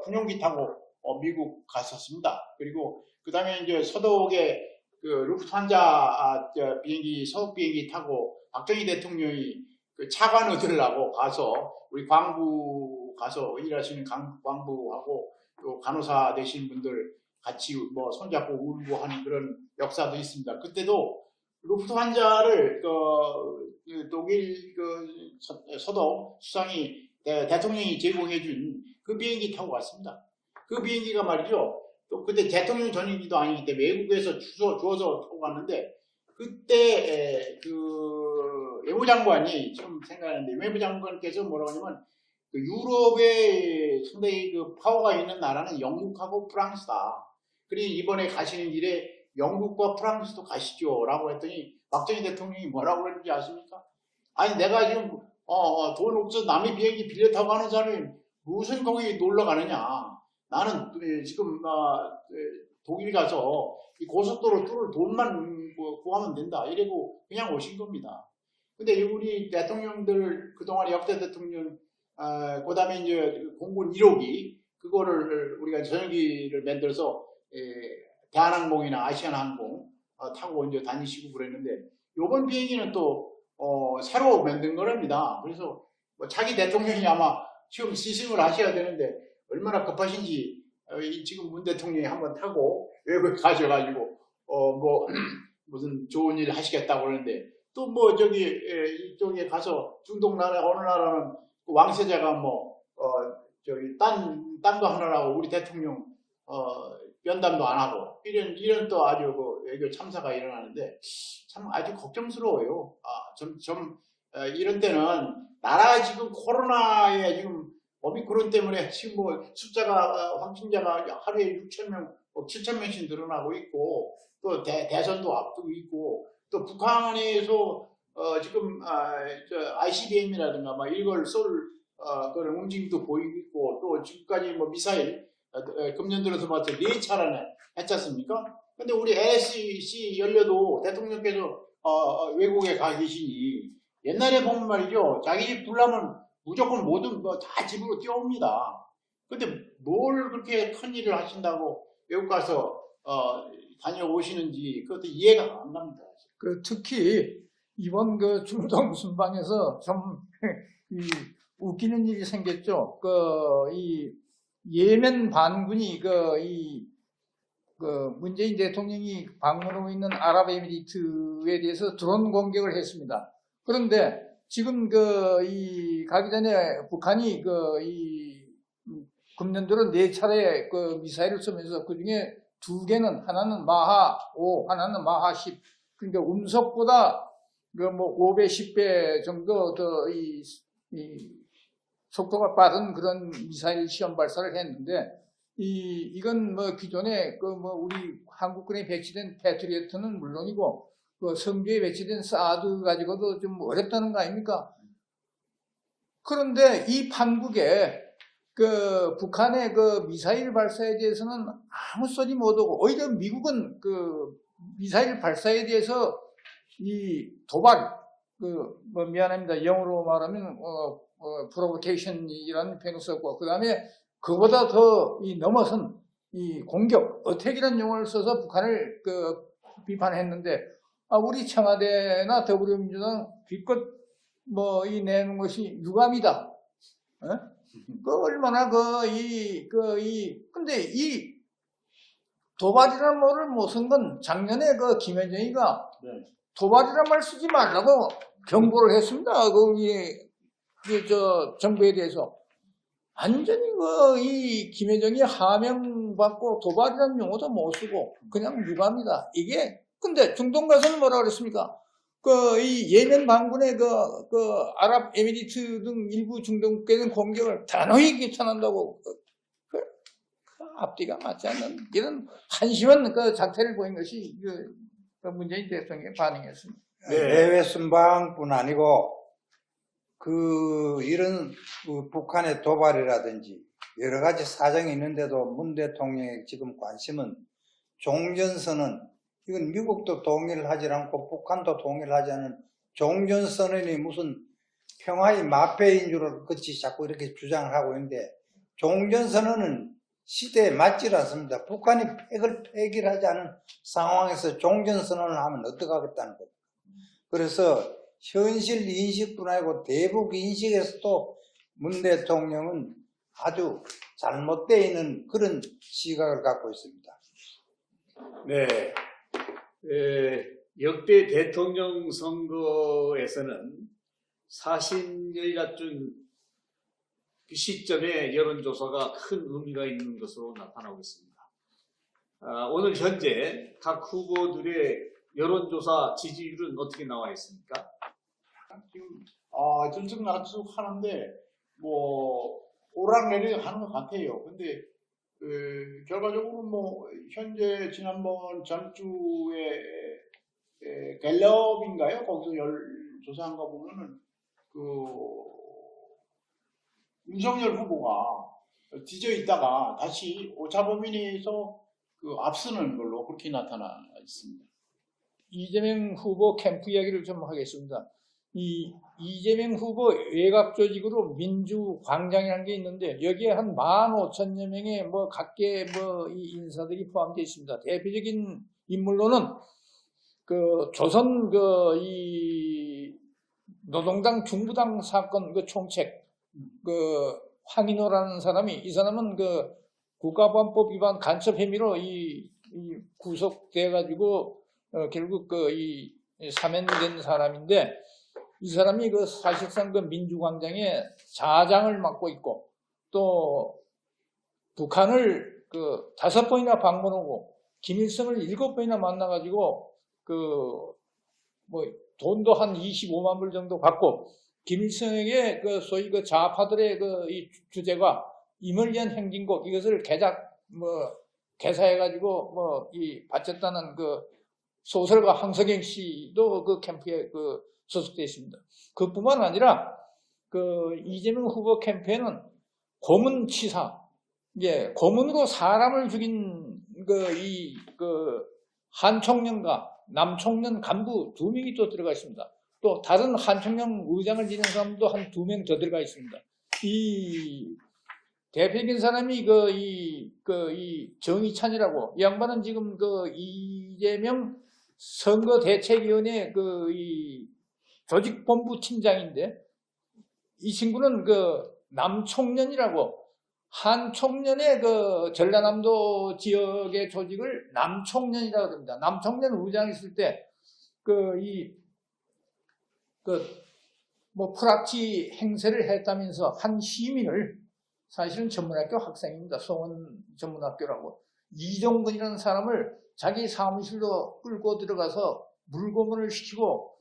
군용기 타고 미국 갔었습니다. 그리고 그 다음에 이제 서독에 그 루프트한자 비행기 서독 비행기 타고 박정희 대통령이 그 차관 얻으려고 가서 우리 광부 가서 일하시는 광부하고 또 간호사 되신 분들 같이 뭐 손잡고 울고 하는 그런 역사도 있습니다. 그때도 루프트한자를 독일 서독 수상이 대통령이 제공해준 그 비행기 타고 갔습니다. 그 비행기가 말이죠. 또 그때 대통령 전용기도 아니기 때문에 외국에서 주워서 타고 갔는데 그때 그 외무장관이 좀 생각하는데 외무장관께서 뭐라고 하냐면 그 유럽에 상당히 그 파워가 있는 나라는 영국하고 프랑스다. 그리고 이번에 가시는 길에 영국과 프랑스도 가시죠라고 했더니 박정희 대통령이 뭐라고 그랬는지 아십니까? 아니 내가 지금 돈 없어 남의 비행기 빌려 타고 가는 사람이 무슨 거기 놀러 가느냐. 나는 지금 독일 가서 이 고속도로 뚫을 돈만 구하면 된다. 이러고 그냥 오신 겁니다. 근데 우리 대통령들 그동안 역대 대통령 그다음에 이제 공군 1호기 그거를 우리가 전용기를 만들어서 대한항공이나 아시아나항공 타고 이제 다니시고 그랬는데 요번 비행기는 또 새로 만든 거랍니다. 그래서 뭐 자기 대통령이 아마 지금 시승을 하셔야 되는데 얼마나 급하신지 지금 문 대통령이 한번 타고 외국에 가셔가지고 뭐 무슨 좋은 일 하시겠다고 그러는데 또 뭐 저기 이쪽에 가서 중동 나라 어느 나라는 왕세자가 뭐 저기 딴 거 하느라고 우리 대통령 면담도 안 하고 이런 또 아주 그 외교 참사가 일어나는데 참 아주 걱정스러워요. 이런 때는 나라가 지금 코로나에 지금 오미크론 때문에 지금 뭐 숫자가 확진자가 하루에 6,000명, 7,000명씩 늘어나고 있고 또 대선도 앞두고 있고 또 북한에서 지금 ICBM이라든가 막 이걸 쏠 그런 움직임도 보이고 있고 또 지금까지 뭐 미사일 금년 들어서 봤을 때 4차례나 했지 않습니까? 근데 우리 NSC 열려도 대통령께서 외국에 가 계시니 옛날에 보면 말이죠. 자기 집 불나면 무조건 모든 거 다 집으로 뛰어옵니다. 근데 뭘 그렇게 큰 일을 하신다고 외국 가서 다녀오시는지 그것도 이해가 안 갑니다. 그 특히 이번 그 중동 순방에서 좀 웃기는 일이 생겼죠. 이 예멘 반군이 문재인 대통령이 방문하고 있는 아랍에미리트에 대해서 드론 공격을 했습니다. 그런데 지금 가기 전에 북한이 금년도로 4차례 미사일을 쏘면서 그 중에 2개는 하나는 마하 5, 하나는 마하 10. 그러니까 음속보다 5배, 10배 정도 더 이 속도가 빠른 그런 미사일 시험 발사를 했는데 이건 뭐 기존에 우리 한국군에 배치된 패트리어트는 물론이고 성주에 배치된 사드 가지고도 좀 어렵다는 거 아닙니까? 그런데 이 판국에 북한의 미사일 발사에 대해서는 아무 소리 못하고 오히려 미국은 미사일 발사에 대해서 이 도발 미안합니다. 영어로 말하면 프로보케이션이라는 표현을 썼고 그 다음에 그보다 더 넘어선 이 공격, 어택이라는 용어를 써서 북한을 비판했는데 우리 청와대나 더불어민주당 기껏 내는 것이 유감이다. 얼마나 근데 이 도발이라는 말을 못 쓴 건 작년에 김여정이가 네. 도발이란 말 쓰지 말라고 경고를 했습니다. 정부에 대해서. 완전히 이 김여정이 하명받고 도발이라는 용어도 못 쓰고 그냥 유감이다. 근데 중동 가서는 뭐라 그랬습니까? 이 예멘 반군의 아랍에미리트 등 일부 중동 국가는 공격을 단호히 규탄한다고 앞뒤가 맞지 않는 이런 한심한 작태를 보인 것이 문재인 대통령의 반응이었습니다. 네. 해외 순방뿐 아니고 이런 북한의 도발이라든지 여러 가지 사정이 있는데도 문 대통령의 지금 관심은 종전선언, 이건 미국도 동의를 하지 않고 북한도 동의를 하지 않은 종전선언이 무슨 평화의 마패인 줄 그치 자꾸 이렇게 주장을 하고 있는데 종전선언은 시대에 맞지 않습니다. 북한이 폐기를 하지 않은 상황에서 종전선언을 하면 어떡하겠다는 거죠. 그래서 현실 인식뿐 아니고 대북 인식에서도 문 대통령은 아주 잘못되어 있는 그런 시각을 갖고 있습니다. 네. 역대 대통령 선거에서는 사신여의 갖춘 그 시점에 여론조사가 큰 의미가 있는 것으로 나타나고 있습니다. 오늘 현재 각 후보들의 여론조사 지지율은 어떻게 나와 있습니까? 지금 들쑥날쑥 하는데 뭐 오락내리락 하는 것 같아요. 근데 결과적으로 뭐 현재 지난번 전주에 갤럽인가요? 거기서 조사한 거 보면은 윤석열 후보가 뒤져 있다가 다시 오차범위내에서 앞서는 걸로 그렇게 나타나 있습니다. 이재명 후보 캠프 이야기를 좀 하겠습니다. 이재명 후보 외곽 조직으로 민주광장이라는 게 있는데 여기에 한 15,000여 명의 뭐 각계 이 인사들이 포함되어 있습니다. 대표적인 인물로는 조선 이 노동당 중부당 사건 총책 황인호라는 사람이, 이 사람은 국가보안법 위반 간첩 혐의로 구속돼 가지고 결국 사면된 사람인데, 이 사람이 사실상 민주광장의 자장을 맡고 있고, 또 북한을 5번이나 방문하고 김일성을 7번이나 만나가지고 돈도 한 25만 불 정도 받고, 김일성에게 소위 좌파들의 이 주제가 임을위한 행진곡, 이것을 개사해가지고 바쳤다는 소설가 황석영 씨도 캠프에 소속되어 있습니다. 그뿐만 아니라 이재명 후보 캠프에는 고문치사, 고문으로 사람을 죽인 한총련과 남총련 간부 2명이 또 들어가 있습니다. 또 다른 한총련 의장을 지낸 사람도 한 2명 더 들어가 있습니다. 이 대표적인 사람이 이 정의찬이라고, 이 양반은 지금 이재명 선거대책위원회 이 조직본부 팀장인데, 이 친구는 남총련이라고, 한총련의 전라남도 지역의 조직을 남총련이라고 합니다. 남총련 의장이 있을 때 프락치 행세를 했다면서 한 시민을, 사실은 전문학교 학생입니다. 송원 전문학교라고, 이종근이라는 사람을 자기 사무실로 끌고 들어가서 물고문을 시키고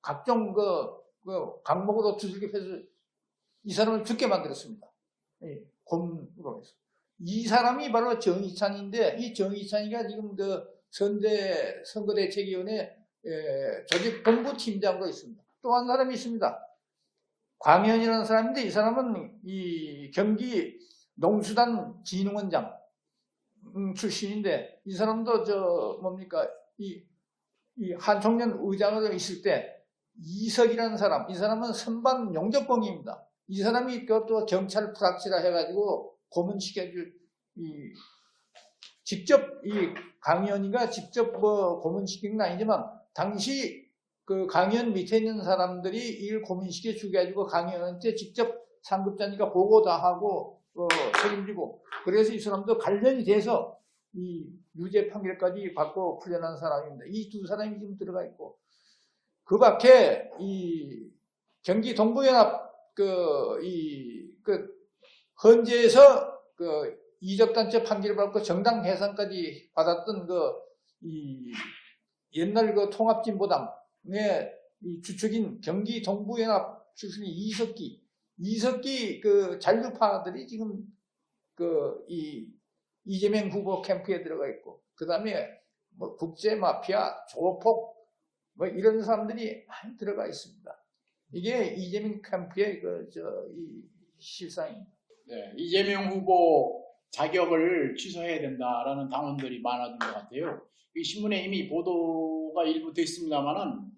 각종 강목으로 두들겨서 이 사람을 죽게 만들었습니다. 고문으로 해서. 이 사람이 바로 정의찬인데, 이 정의찬이가 지금 선거대책위원회 조직본부팀장으로 있습니다. 또 한 사람이 있습니다. 광현이라는 사람인데, 이 사람은 이 경기 농수단 진흥원장 출신인데, 이 사람도 이 한총련 의장으로 있을 때 이석이라는 사람, 이 사람은 선반 용접범입니다. 이 사람이 또 경찰 프락치라 해가지고 고문시켜줄, 직접 강현이가 직접 고문시킨 건 아니지만, 당시 강현 밑에 있는 사람들이 이를 고문시켜 주게가지고 강현한테 직접 상급자니까 보고 다 하고 책임지고, 그래서 이 사람도 관련이 돼서 이 유죄 판결까지 받고 풀려난 사람입니다. 이 2사람이 지금 들어가 있고, 그 밖에 이 경기 동부연합 헌재에서 이적단체 판결을 받고 정당 해산까지 받았던 이 옛날 통합진보당의 이 주축인 경기 동부연합 출신의 이석기 잔류파들이 지금 이재명 후보 캠프에 들어가 있고, 그 다음에 국제 마피아, 조폭, 이런 사람들이 많이 들어가 있습니다. 이게 이재명 캠프의 이 실상입니다. 네, 이재명 후보 자격을 취소해야 된다라는 당원들이 많아진 것 같아요. 이 신문에 이미 보도가 일부 됐습니다만은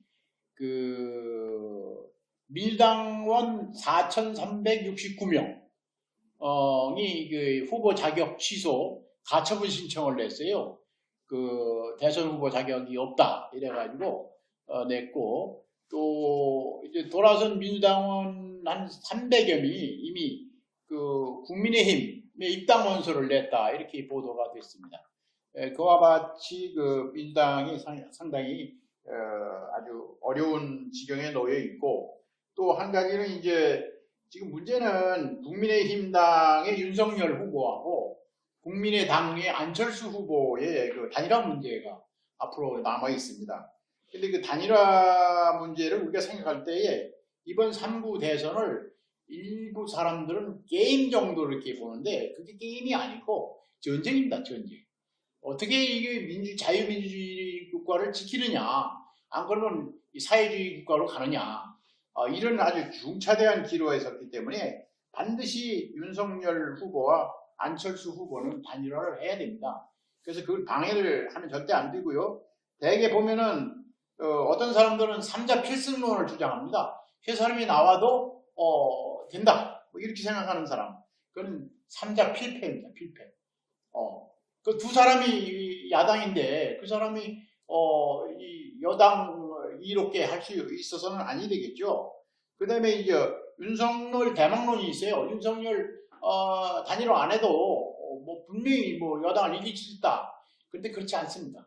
민주당원 4,369명이 후보 자격 취소 가처분 신청을 냈어요. 대선 후보 자격이 없다 이래가지고 냈고, 또 이제 돌아선 민주당원 한 300여명이 이미 국민의힘에 입당 원서를 냈다 이렇게 보도가 됐습니다. 그와 같이 민주당이 상당히 아주 어려운 지경에 놓여 있고, 또 한 가지는 이제 지금 문제는 국민의힘당의 윤석열 후보하고 국민의당의 안철수 후보의 단일화 문제가 앞으로 남아 있습니다. 근데 단일화 문제를 우리가 생각할 때에 이번 3부 대선을 일부 사람들은 게임 정도로 이렇게 보는데 그게 게임이 아니고 전쟁입니다. 전쟁. 어떻게 이게 자유민주주의 국가를 지키느냐, 안 그러면 이 사회주의 국가로 가느냐, 이런 아주 중차대한 기로에 섰기 때문에 반드시 윤석열 후보와 안철수 후보는 단일화를 해야 됩니다. 그래서 그걸 방해를 하면 절대 안 되고요. 대개 보면은 어떤 사람들은 3자 필승론을 주장합니다. 세 사람이 나와도 된다, 뭐 이렇게 생각하는 사람, 그건 3자 필패입니다. 필패. 그 두 사람이 야당인데 그 사람이 이 여당 이롭게 할 수 있어서는 아니 되겠죠. 그 다음에 이제 윤석열 대망론이 있어요. 윤석열 단일화 안 해도 뭐 분명히 뭐 여당을 이길 수 있다. 그런데 그렇지 않습니다.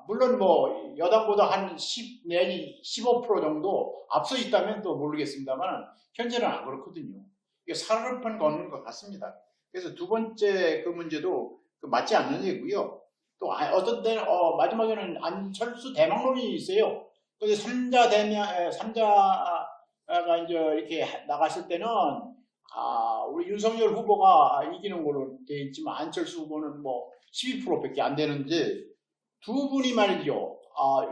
물론 뭐 여당보다 한 10 내지 15% 정도 앞서 있다면 또 모르겠습니다만 현재는 안 그렇거든요. 이게 살얼판 걷는 것 같습니다. 그래서 두 번째 그 문제도 맞지 않는 얘기고요. 또 어떤 때는 마지막에는 안철수 대망론이 있어요. 그래서 3자가 이제 이렇게 나갔을 때는 우리 윤석열 후보가 이기는 걸로 돼 있지만 안철수 후보는 뭐 12%밖에 안 되는데 두 분이 말이죠.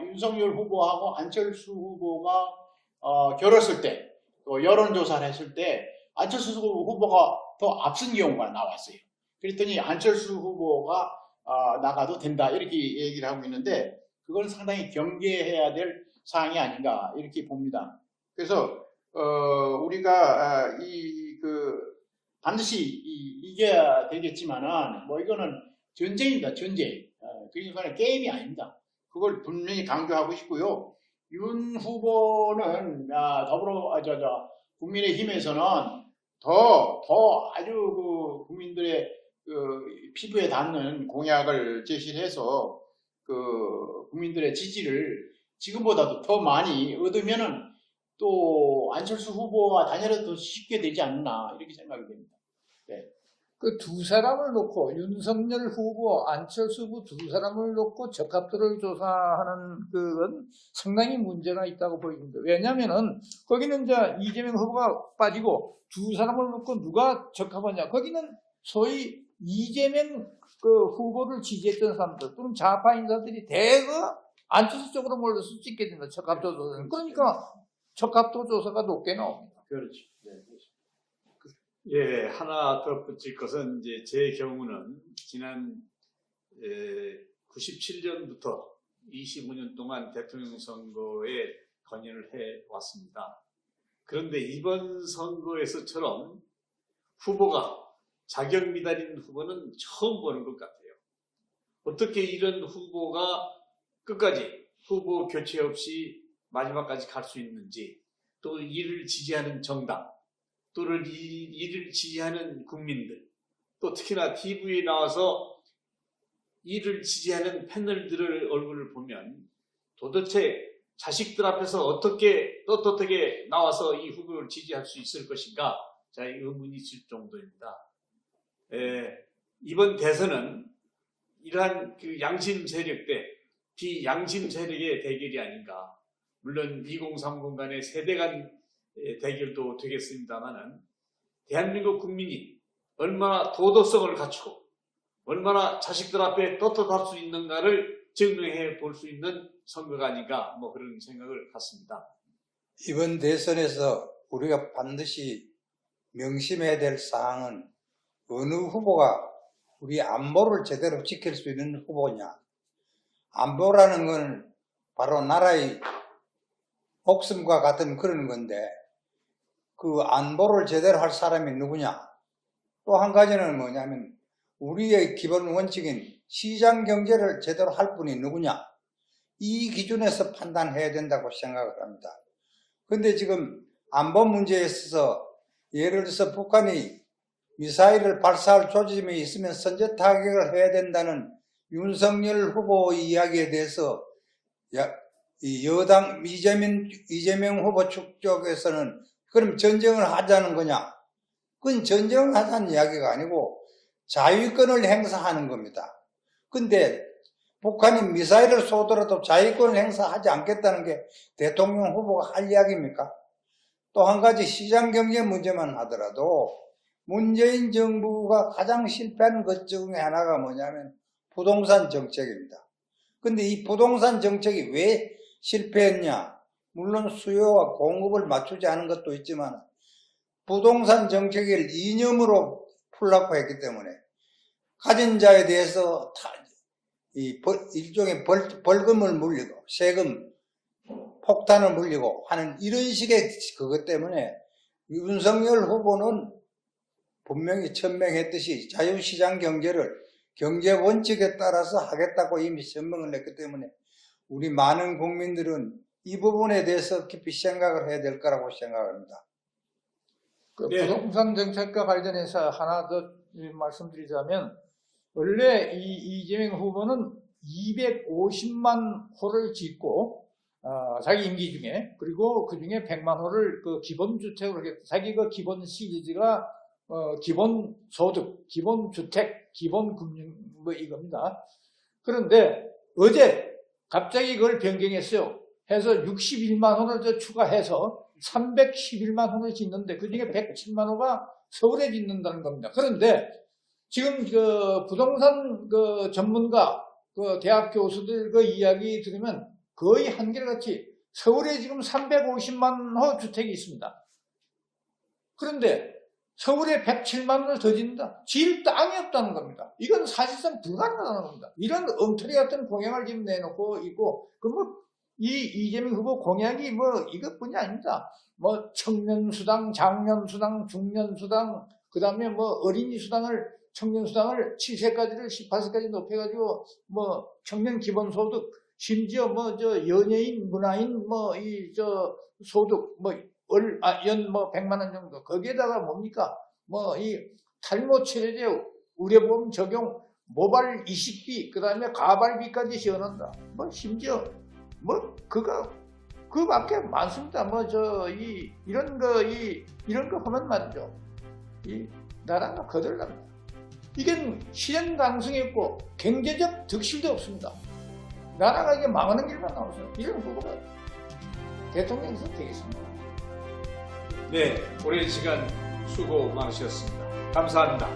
윤석열 후보하고 안철수 후보가 겨뤘을 때, 또 여론조사를 했을 때 안철수 후보가 더 앞선 경우가 나왔어요. 그랬더니 안철수 후보가 나가도 된다 이렇게 얘기를 하고 있는데 그건 상당히 경계해야 될 사항이 아닌가 이렇게 봅니다. 그래서 우리가 반드시 이겨야 되겠지만은 뭐 이거는 전쟁입니다. 전쟁. 그러니까 게임이 아닙니다. 그걸 분명히 강조하고 싶고요. 윤 후보는 국민의힘에서는 더 아주 그 국민들의 피부에 닿는 공약을 제시를 해서 그 국민들의 지지를 지금보다도 더 많이 얻으면은 또 안철수 후보와 단일화도 더 쉽게 되지 않나 이렇게 생각이 됩니다. 네. 그 두 사람을 놓고 윤석열 후보, 안철수 후보 두 사람을 놓고 적합도를 조사하는 그건 상당히 문제가 있다고 보입니다. 왜냐하면은 거기는 이제 이재명 후보가 빠지고 두 사람을 놓고 누가 적합하냐? 거기는 소위 이재명 그 후보를 지지했던 사람들 또는 좌파 인사들이 대거 안철수 쪽으로 몰려서 찍게 된다. 적합도 조사는. 그러니까 적합도 조사가 높게 나옵니다. 그렇죠. 네. 예, 하나 덧붙일 것은 이제 제 경우는 지난 97년부터 25년 동안 대통령 선거에 관여를 해 왔습니다. 그런데 이번 선거에서처럼 후보가 자격 미달인 후보는 처음 보는 것 같아요. 어떻게 이런 후보가 끝까지 후보 교체 없이 마지막까지 갈 수 있는지, 또 이를 지지하는 정당, 또는 이를 지지하는 국민들, 또 특히나 TV에 나와서 이를 지지하는 패널들의 얼굴을 보면 도대체 자식들 앞에서 어떻게 떳떳하게 나와서 이 후보를 지지할 수 있을 것인가, 자, 의문이 있을 정도입니다. 이번 대선은 이러한 그 양심 세력 대 비양심 세력의 대결이 아닌가. 물론 2030 간의 세대 간 대결도 되겠습니다만은 대한민국 국민이 얼마나 도덕성을 갖추고 얼마나 자식들 앞에 떳떳할 수 있는가를 증명해 볼 수 있는 선거가 아닌가, 뭐 그런 생각을 갖습니다. 이번 대선에서 우리가 반드시 명심해야 될 사항은 어느 후보가 우리 안보를 제대로 지킬 수 있는 후보냐. 안보라는 건 바로 나라의 목숨과 같은 그런 건데 그 안보를 제대로 할 사람이 누구냐. 또 한 가지는 뭐냐면 우리의 기본 원칙인 시장 경제를 제대로 할 분이 누구냐. 이 기준에서 판단해야 된다고 생각을 합니다. 그런데 지금 안보 문제에 있어서 예를 들어서 북한이 미사일을 발사할 조짐이 있으면 선제 타격을 해야 된다는 윤석열 후보의 이야기에 대해서 이 여당 이재명 후보 측 쪽에서는 그럼 전쟁을 하자는 거냐? 그건 전쟁을 하자는 이야기가 아니고 자위권을 행사하는 겁니다. 근데 북한이 미사일을 쏘더라도 자위권을 행사하지 않겠다는 게 대통령 후보가 할 이야기입니까? 또 한 가지 시장 경제 문제만 하더라도 문재인 정부가 가장 실패한 것 중에 하나가 뭐냐면 부동산 정책입니다. 근데 이 부동산 정책이 왜 실패했냐? 물론 수요와 공급을 맞추지 않은 것도 있지만 부동산 정책을 이념으로 풀라고 했기 때문에 가진 자에 대해서 일종의 벌금을 물리고 세금 폭탄을 물리고 하는 이런 식의 그것 때문에 윤석열 후보는 분명히 천명했듯이 자유시장 경제를 경제 원칙에 따라서 하겠다고 이미 선명을 했기 때문에 우리 많은 국민들은 이 부분에 대해서 깊이 생각을 해야 될 거라고 생각합니다. 그 네. 부동산 정책과 관련해서 하나 더 말씀드리자면 원래 이 이재명 후보는 250만 호를 짓고 자기 임기 중에 그리고 그 중에 100만 호를 그 기본주택으로 하겠다. 자기 그 기본 시리즈가 기본 소득, 기본 주택, 기본 금융 뭐 이겁니다. 그런데 어제 갑자기 그걸 변경했어요. 해서 61만 호를 더 추가해서 311만 호를 짓는데 그 중에 107만 호가 서울에 짓는다는 겁니다. 그런데 지금 그 부동산 그 전문가 그 대학 교수들 그 이야기 들으면 거의 한결같이 서울에 지금 350만 호 주택이 있습니다. 그런데 서울에 107만 호를 더 짓는다. 질 땅이 없다는 겁니다. 이건 사실상 불가능하다는 겁니다. 이런 엉터리 같은 공약을 지금 내놓고 있고, 이재명 후보 공약이 이것뿐이 아닙니다. 청년수당, 장년수당, 중년수당, 그 다음에 청년수당을 7세까지를 18세까지 높여가지고, 청년 기본소득, 심지어 연예인, 문화인, 소득, 연 100만 원 정도. 거기에다가 뭡니까? 이 탈모 치료제 의료보험 적용, 모발 이식비, 그 다음에 가발비까지 지원한다. 심지어, 그밖에 많습니다. 이런 거 하면 말이죠. 이 나라가 거들납니다. 이게 실현 가능성이 없고, 경제적 득실도 없습니다. 나라가 이게 망하는 길만 나오죠. 이런 후보가 대통령이 되겠습니다. 네, 오랜 시간 수고 많으셨습니다. 감사합니다.